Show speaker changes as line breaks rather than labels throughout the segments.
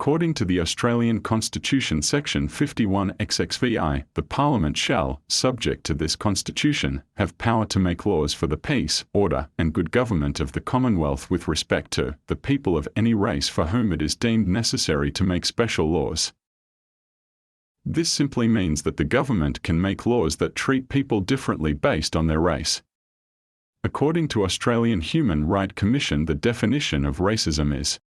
According to the Australian Constitution Section 51 XXVI, the Parliament shall, subject to this Constitution, have power to make laws for the peace, order, and good government of the Commonwealth with respect to the people of any race for whom it is deemed necessary to make special laws. This simply means that the government can make laws that treat people differently based on their race. According to Australian Human Rights Commission, the definition of racism is: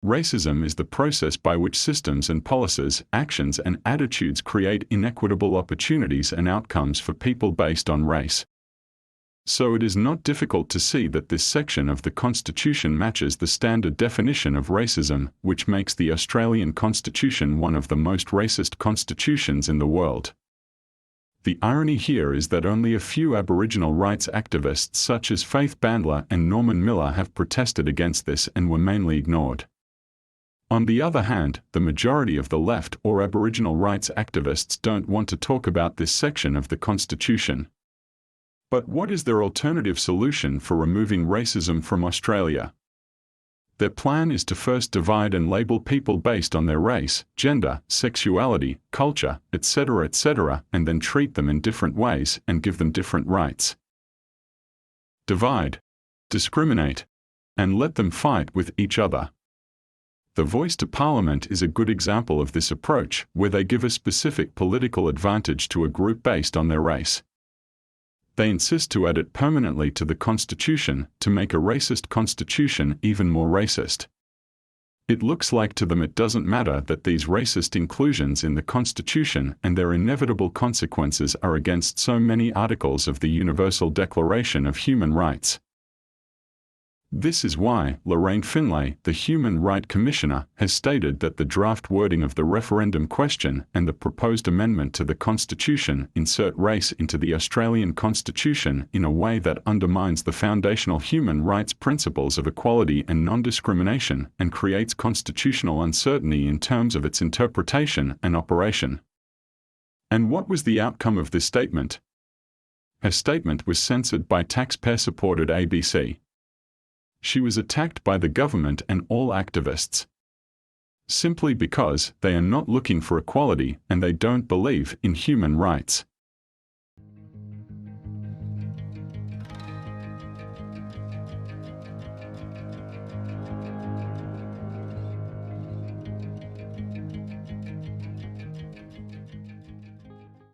racism is the process by which systems and policies, actions and attitudes create inequitable opportunities and outcomes for people based on race. So it is not difficult to see that this section of the Constitution matches the standard definition of racism, which makes the Australian Constitution one of the most racist constitutions in the world. The irony here is that only a few Aboriginal rights activists such as Faith Bandler and Norman Miller have protested against this and were mainly ignored. On the other hand, the majority of the left or Aboriginal rights activists don't want to talk about this section of the Constitution. But what is their alternative solution for removing racism from Australia? Their plan is to first divide and label people based on their race, gender, sexuality, culture, etc., and then treat them in different ways and give them different rights. Divide, discriminate, and let them fight with each other. The Voice to Parliament is a good example of this approach, where they give a specific political advantage to a group based on their race. They insist to add it permanently to the Constitution, to make a racist constitution even more racist. It looks like to them it doesn't matter that these racist inclusions in the Constitution and their inevitable consequences are against so many articles of the Universal Declaration of Human Rights. This is why Lorraine Finlay, the Human Rights Commissioner, has stated that the draft wording of the referendum question and the proposed amendment to the Constitution insert race into the Australian Constitution in a way that undermines the foundational human rights principles of equality and non-discrimination and creates constitutional uncertainty in terms of its interpretation and operation. And what was the outcome of this statement? Her statement was censored by taxpayer-supported ABC. She was attacked by the government and all activists, simply because they are not looking for equality and they don't believe in human rights.